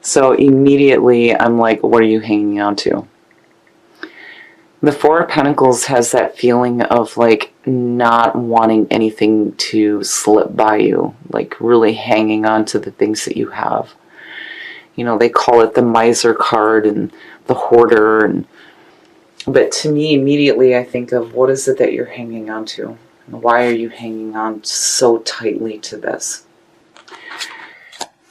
So immediately I'm like, what are you hanging on to? The Four of Pentacles has that feeling of like not wanting anything to slip by you, like really hanging on to the things that you have. You know, they call it the miser card and the hoarder. But to me, immediately I think of, what is it that you're hanging on to? And why are you hanging on so tightly to this?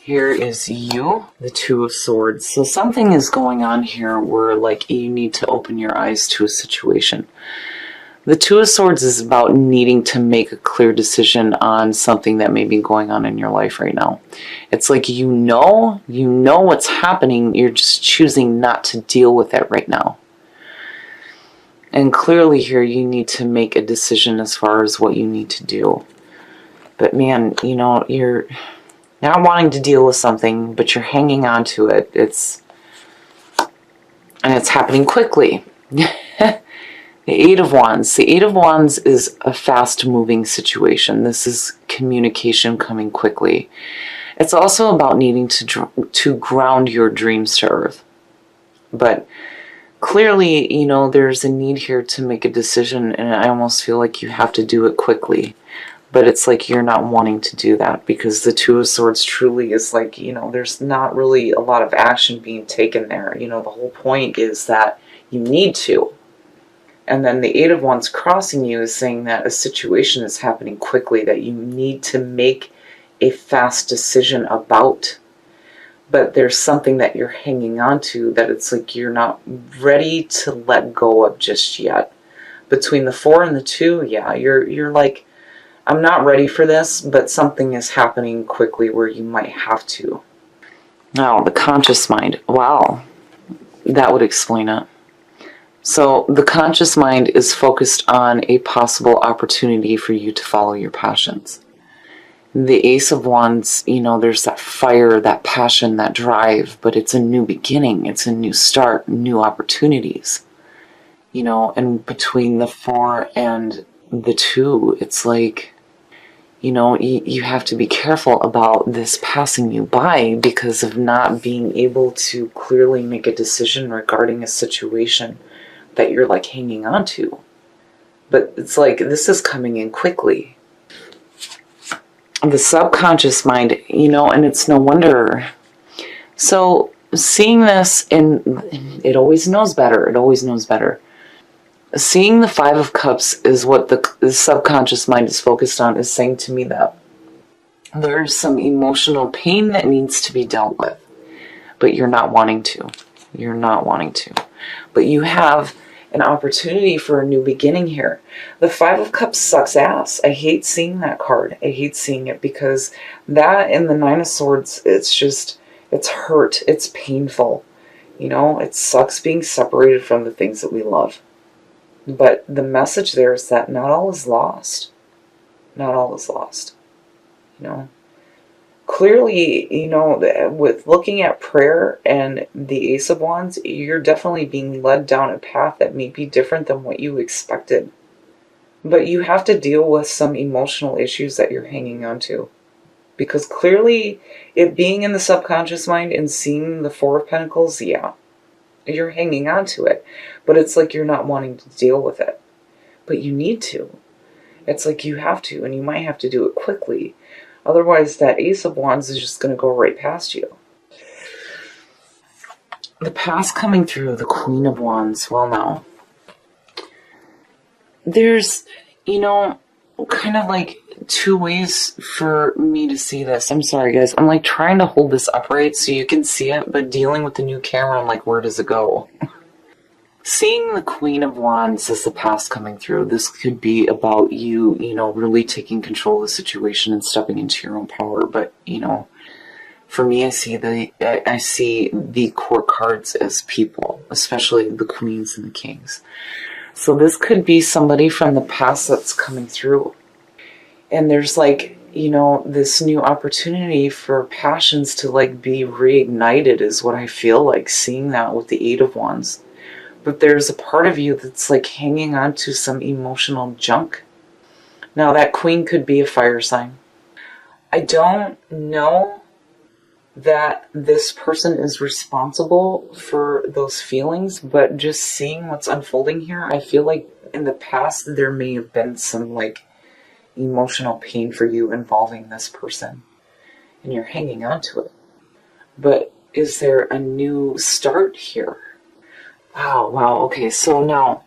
Here is you, the Two of Swords. So something is going on here where like you need to open your eyes to a situation. The Two of Swords is about needing to make a clear decision on something that may be going on in your life right now. It's like you know what's happening, you're just choosing not to deal with it right now. And clearly here you need to make a decision as far as what you need to do. But man, you know, you're not wanting to deal with something, but you're hanging on to it. It's happening quickly. The Eight of Wands. The Eight of Wands is a fast-moving situation. This is communication coming quickly. It's also about needing to ground your dreams to earth. But clearly, you know, there's a need here to make a decision, and I almost feel like you have to do it quickly. But it's like you're not wanting to do that because the Two of Swords truly is like, you know, there's not really a lot of action being taken there. You know, the whole point is that you need to. And then the Eight of Wands crossing you is saying that a situation is happening quickly that you need to make a fast decision about. But there's something that you're hanging on to that it's like you're not ready to let go of just yet. Between the Four and the Two, yeah, you're like, I'm not ready for this, but something is happening quickly where you might have to. Now, the conscious mind. Wow, that would explain it. So the conscious mind is focused on a possible opportunity for you to follow your passions. The Ace of Wands, you know, there's that fire, that passion, that drive, but it's a new beginning. It's a new start, new opportunities. You know, and between the Four and the Two, it's like, you know, you have to be careful about this passing you by because of not being able to clearly make a decision regarding a situation that you're like hanging on to. But it's like, this is coming in quickly. The subconscious mind, you know, and it's no wonder. So seeing this, and it always knows better. It always knows better. Seeing the Five of Cups is what the subconscious mind is focused on, is saying to me that there's some emotional pain that needs to be dealt with, but you're not wanting to. You're not wanting to. But you have an opportunity for a new beginning here. The Five of Cups sucks ass. I hate seeing that card. I hate seeing it because that and the Nine of Swords, it's just, it's hurt. It's painful. You know, it sucks being separated from the things that we love. But the message there is that not all is lost. Not all is lost. You know, clearly, you know, with looking at prayer and the Ace of Wands, you're definitely being led down a path that may be different than what you expected. But you have to deal with some emotional issues that you're hanging on to. Because clearly, it being in the subconscious mind and seeing the Four of Pentacles, yeah, you're hanging on to it. But it's like you're not wanting to deal with it. But you need to. It's like you have to, and you might have to do it quickly. Otherwise, that Ace of Wands is just going to go right past you. The past coming through, the Queen of Wands. Well, now, there's, you know, kind of like two ways for me to see this. I'm sorry, guys. I'm like trying to hold this upright so you can see it, but dealing with the new camera, I'm like, where does it go? Seeing the Queen of Wands as the past coming through, this could be about you, you know, really taking control of the situation and stepping into your own power. But, you know, for me, I see the court cards as people, especially the queens and the kings. So this could be somebody from the past that's coming through. And there's like, you know, this new opportunity for passions to like be reignited is what I feel like, seeing that with the Eight of Wands. But there's a part of you that's like hanging on to some emotional junk. Now that Queen could be a fire sign. I don't know that this person is responsible for those feelings, but just seeing what's unfolding here, I feel like in the past there may have been some like emotional pain for you involving this person, and you're hanging on to it. But is there a new start here? Wow, okay, so now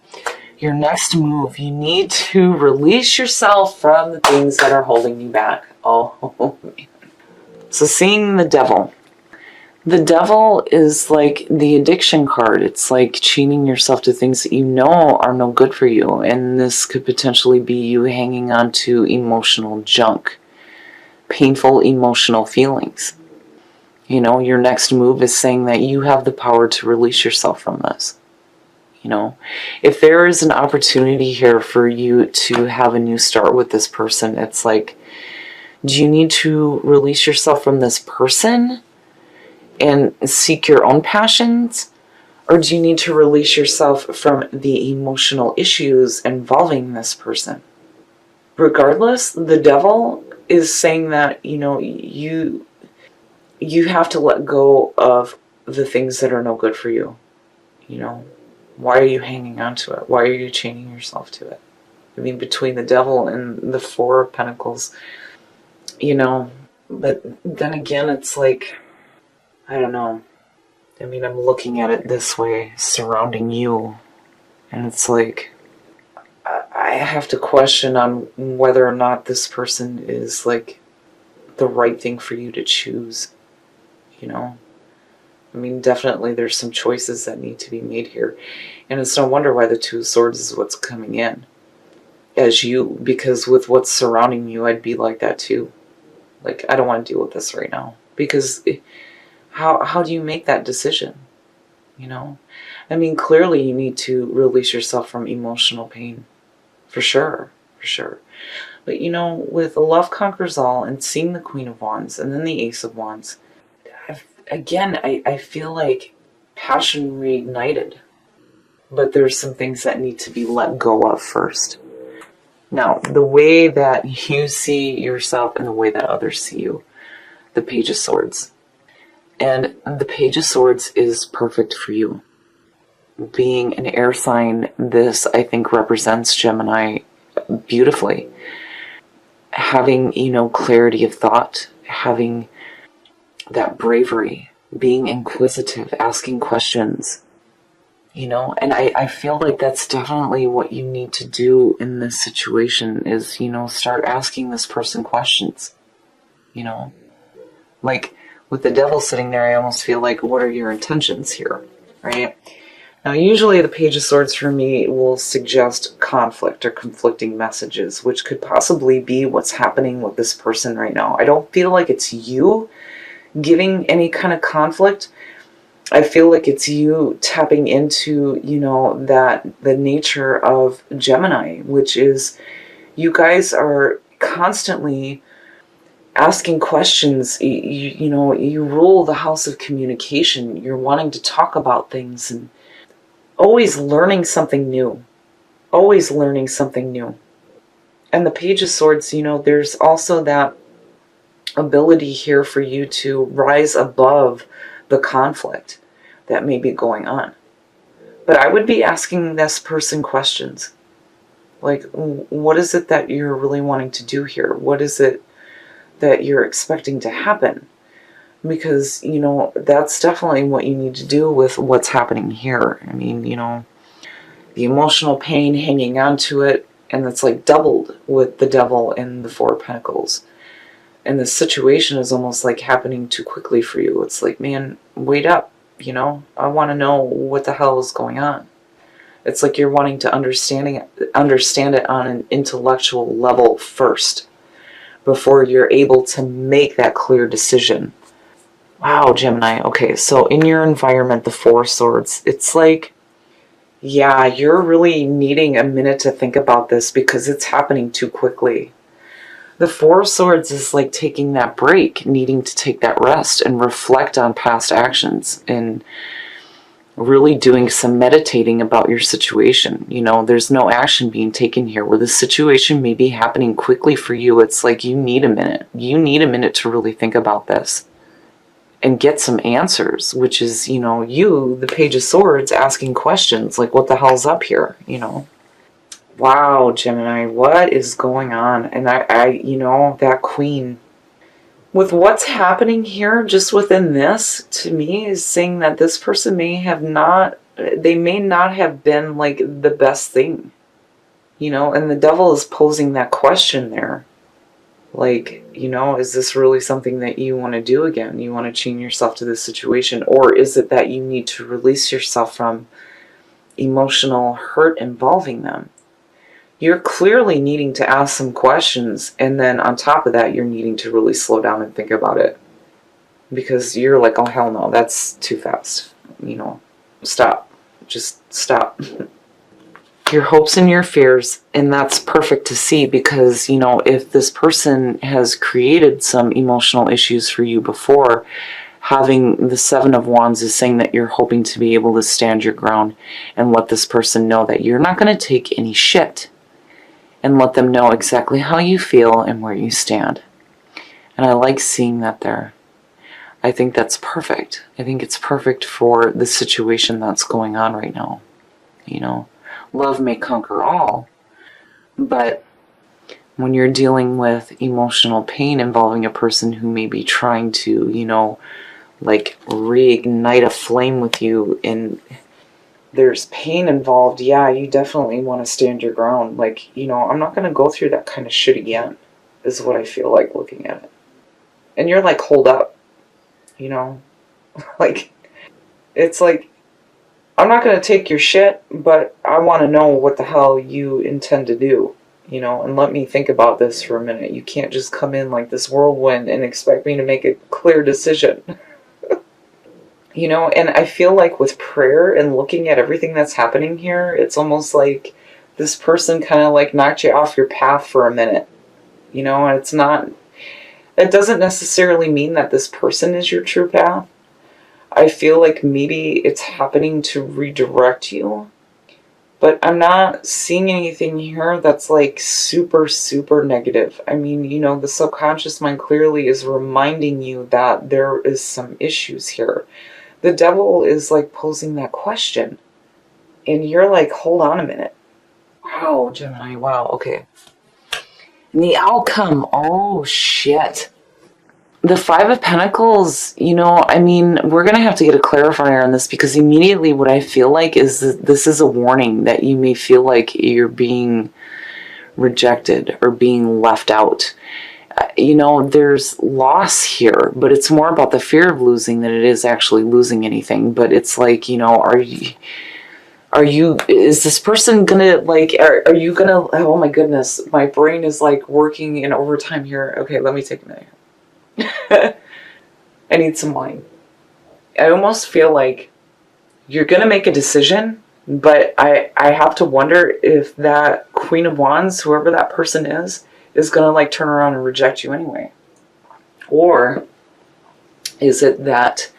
your next move, you need to release yourself from the things that are holding you back. Oh, man. So seeing the devil. The devil is like the addiction card. It's like chaining yourself to things that you know are no good for you. And this could potentially be you hanging on to emotional junk, painful emotional feelings. You know, your next move is saying that you have the power to release yourself from this. You know, if there is an opportunity here for you to have a new start with this person, it's like, do you need to release yourself from this person and seek your own passions? Or do you need to release yourself from the emotional issues involving this person? Regardless, the devil is saying that, you know, you have to let go of the things that are no good for you. You know, why are you hanging on to it? Why are you chaining yourself to it? I mean, between the devil and the Four of Pentacles, you know, but then again, it's like, I don't know. I mean, I'm looking at it this way, surrounding you, and it's like, I have to question on whether or not this person is like the right thing for you to choose, you know? I mean, definitely there's some choices that need to be made here, and it's no wonder why the Two of Swords is what's coming in as you, because with what's surrounding you, I'd be like that too. Like, I don't want to deal with this right now. Because how do you make that decision? You know? I mean, clearly you need to release yourself from emotional pain. For sure. But, you know, with Love Conquers All and seeing the Queen of Wands and then the Ace of Wands, I feel like passion reignited. But there's some things that need to be let go of first. Now, the way that you see yourself and the way that others see you. The Page of Swords. And the Page of Swords is perfect for you. Being an air sign, this, I think, represents Gemini beautifully. Having, you know, clarity of thought. Having that bravery. Being inquisitive. Asking questions. You know, and I feel like that's definitely what you need to do in this situation is, you know, start asking this person questions. You know, like with the devil sitting there, I almost feel like, what are your intentions here, right? Now, usually the Page of Swords for me will suggest conflict or conflicting messages, which could possibly be what's happening with this person right now. I don't feel like it's you giving any kind of conflict. I feel like it's you tapping into, you know, that the nature of Gemini, which is you guys are constantly asking questions. You know, you rule the house of communication. You're wanting to talk about things and always learning something new. Always learning something new. And the Page of Swords, you know, there's also that ability here for you to rise above the conflict that may be going on. But I would be asking this person questions. Like, what is it that you're really wanting to do here? What is it that you're expecting to happen? Because, you know, that's definitely what you need to do with what's happening here. I mean, you know, the emotional pain, hanging on to it, and it's like doubled with the devil and the Four of Pentacles. And the situation is almost like happening too quickly for you. It's like, man, wait up, you know? I want to know what the hell is going on. It's like you're wanting to understand it on an intellectual level first before you're able to make that clear decision. Wow, Gemini. Okay, so in your environment, the Four of Swords, it's like, yeah, you're really needing a minute to think about this because it's happening too quickly. The Four of Swords is like taking that break, needing to take that rest and reflect on past actions and really doing some meditating about your situation. You know, there's no action being taken here where the situation may be happening quickly for you. It's like you need a minute. You need a minute to really think about this. and get some answers, which is, you, the Page of Swords, asking questions like, what the hell's up here, Wow, Gemini, what is going on? And that Queen, with what's happening here, just within this, to me, is saying that this person may not have been like the best thing, and the Devil is posing that question there. Like, is this really something that you want to do again? You want to chain yourself to this situation? Or is it that you need to release yourself from emotional hurt involving them? You're clearly needing to ask some questions, and then on top of that, you're needing to really slow down and think about it. Because you're like, oh hell no, that's too fast. Stop. Just stop. Your hopes and your fears, and that's perfect to see, because if this person has created some emotional issues for you before, having the Seven of Wands is saying that you're hoping to be able to stand your ground and let this person know that you're not going to take any shit, and let them know exactly how you feel and where you stand. And I like seeing that there. I think that's perfect. I think it's perfect for the situation that's going on right now. Love may conquer all, but when you're dealing with emotional pain involving a person who may be trying to, reignite a flame with you, and there's pain involved, yeah, you definitely want to stand your ground. I'm not going to go through that kind of shit again, is what I feel like looking at it. And you're like, hold up, it's like, I'm not going to take your shit, but I want to know what the hell you intend to do, and let me think about this for a minute. You can't just come in like this whirlwind and expect me to make a clear decision. And I feel like with prayer and looking at everything that's happening here, it's almost like this person kind of like knocked you off your path for a minute, and it doesn't necessarily mean that this person is your true path. I feel like maybe it's happening to redirect you, but I'm not seeing anything here that's like super, super negative. I mean, the subconscious mind clearly is reminding you that there is some issues here. The Devil is like posing that question, and you're like, hold on a minute. Wow, Gemini, wow, okay. And the outcome, oh shit. The Five of Pentacles, we're going to have to get a clarifier on this, because immediately what I feel like is that this is a warning that you may feel like you're being rejected or being left out. There's loss here, but it's more about the fear of losing than it is actually losing anything. But it's like, is this person gonna are you gonna, oh my goodness, my brain is like working in overtime here. Okay, let me take a minute. I need some wine. I almost feel like you're going to make a decision, but I have to wonder if that Queen of Wands, whoever that person is going to turn around and reject you anyway. Or is it that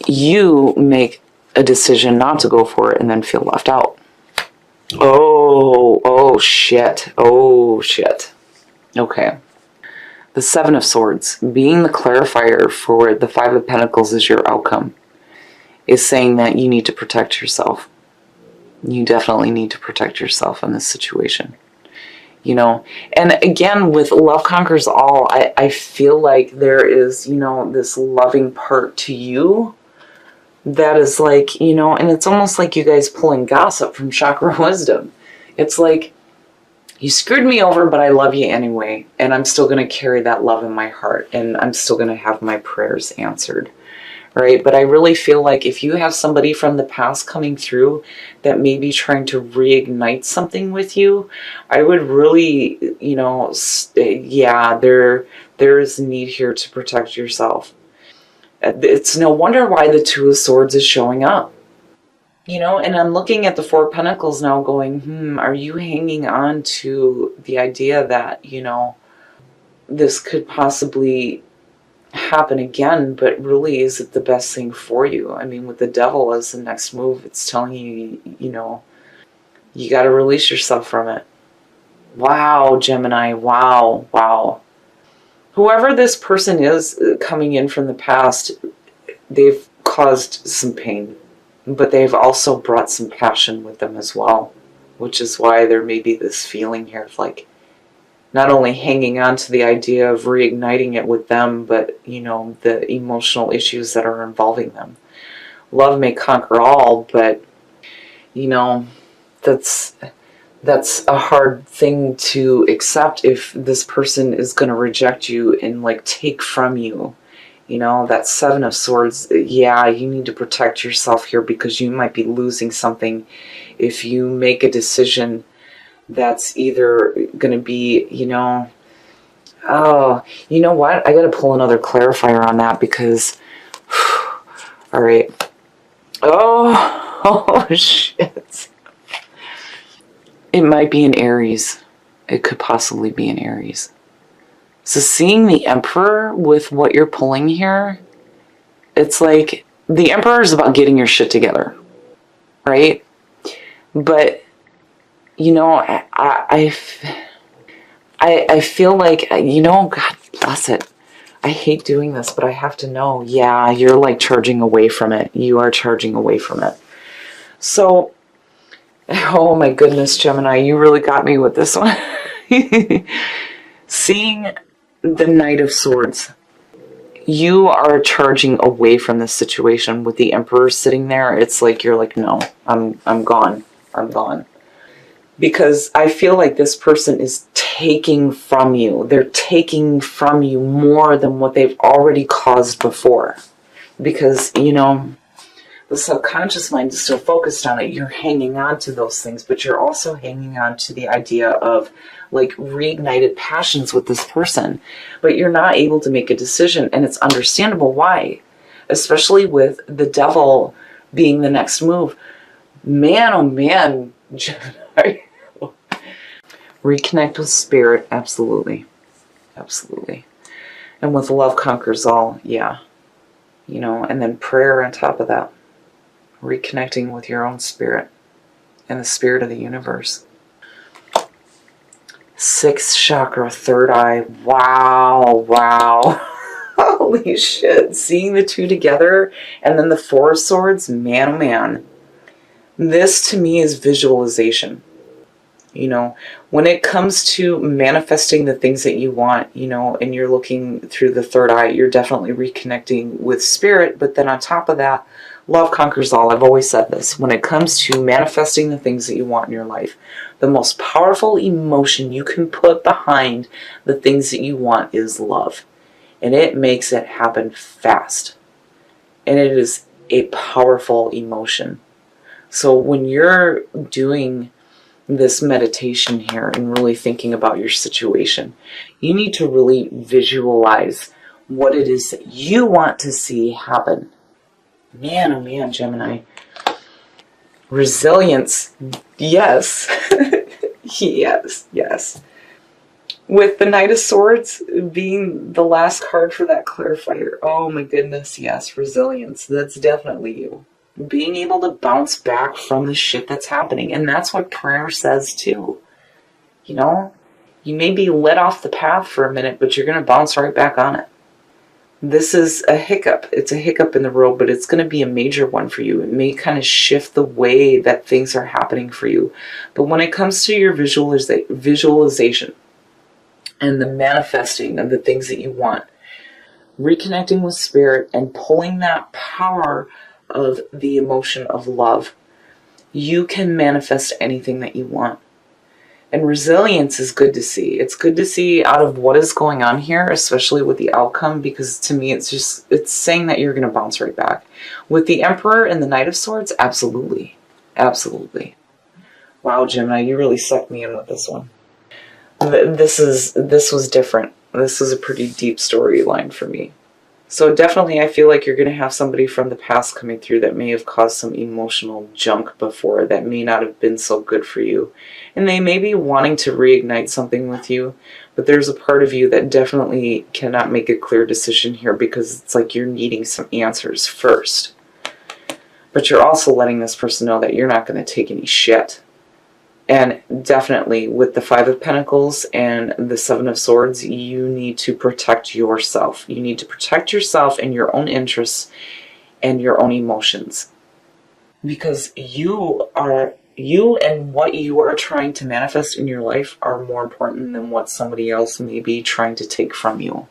you make a decision not to go for it and then feel left out? Oh shit. Okay. The Seven of Swords, being the clarifier for the Five of Pentacles is your outcome, is saying that you need to protect yourself. You definitely need to protect yourself in this situation. And again, with love conquers all, I feel like there is, this loving part to you that is like, and it's almost like you guys pulling gossip from Chakra Wisdom. It's like, you screwed me over, but I love you anyway. And I'm still going to carry that love in my heart. And I'm still going to have my prayers answered. Right? But I really feel like if you have somebody from the past coming through that may be trying to reignite something with you, I would really, there is a need here to protect yourself. It's no wonder why the Two of Swords is showing up. And I'm looking at the Four of Pentacles now going, are you hanging on to the idea that, this could possibly happen again, but really is it the best thing for you? I mean, with the Devil as the next move, it's telling you, you got to release yourself from it. Wow, Gemini, wow. Whoever this person is coming in from the past, they've caused some pain, but they've also brought some passion with them as well, which is why there may be this feeling here of like not only hanging on to the idea of reigniting it with them, but, you know, the emotional issues that are involving them. Love may conquer all, but, you know, that's a hard thing to accept if this person is going to reject you and like take from you. You know, that Seven of Swords, yeah, you need to protect yourself here because you might be losing something if you make a decision that's either going to be, you know, oh, you know what? I got to pull another clarifier on that because, all right. Oh, shit. It might be an Aries. It could possibly be an Aries. So seeing the Emperor with what you're pulling here, it's like the Emperor is about getting your shit together, right? But, you know, I feel like, you know, God bless it. I hate doing this, but I have to know, yeah, you're like charging away from it. You are charging away from it. So, oh my goodness, Gemini, you really got me with this one. Seeing the Knight of Swords, you are charging away from this situation with the Emperor sitting there. It's like you're like, no, I'm gone. I'm gone. Because I feel like this person is taking from you. They're taking from you more than what they've already caused before. Because, you know, the subconscious mind is still focused on it. You're hanging on to those things, but you're also hanging on to the idea of like reignited passions with this person. But you're not able to make a decision, and it's understandable why. Especially with the Devil being the next move. Man, oh man, Gemini. Reconnect with Spirit, absolutely. Absolutely. And with love conquers all, yeah. You know, and then prayer on top of that. Reconnecting with your own spirit and the spirit of the universe. Sixth chakra, third eye. Wow, wow. Holy shit. Seeing the two together and then the Four of Swords, man, oh man. This to me is visualization. You know, when it comes to manifesting the things that you want, you know, and you're looking through the third eye, you're definitely reconnecting with spirit. But then on top of that, love conquers all. I've always said this. When it comes to manifesting the things that you want in your life, the most powerful emotion you can put behind the things that you want is love. And it makes it happen fast. And it is a powerful emotion. So when you're doing this meditation here and really thinking about your situation, you need to really visualize what it is that you want to see happen. Man, oh man, Gemini. Resilience. Yes. Yes, yes. With the Knight of Swords being the last card for that clarifier. Oh my goodness, yes. Resilience. That's definitely you. Being able to bounce back from the shit that's happening. And that's what prayer says too. You know, you may be let off the path for a minute, but you're going to bounce right back on it. This is a hiccup. It's a hiccup in the road, but it's going to be a major one for you. It may kind of shift the way that things are happening for you. But when it comes to your visualization and the manifesting of the things that you want, reconnecting with spirit and pulling that power of the emotion of love, you can manifest anything that you want. And resilience is good to see. It's good to see out of what is going on here, especially with the outcome, because to me it's saying that you're going to bounce right back. With the Emperor and the Knight of Swords, absolutely. Absolutely. Wow, Gemini, you really sucked me in with this one. This was different. This is a pretty deep storyline for me. So definitely I feel like you're going to have somebody from the past coming through that may have caused some emotional junk before that may not have been so good for you. And they may be wanting to reignite something with you, but there's a part of you that definitely cannot make a clear decision here because it's like you're needing some answers first. But you're also letting this person know that you're not going to take any shit. And definitely with the Five of Pentacles and the Seven of Swords, you need to protect yourself. You need to protect yourself and your own interests and your own emotions. Because you and what you are trying to manifest in your life are more important than what somebody else may be trying to take from you.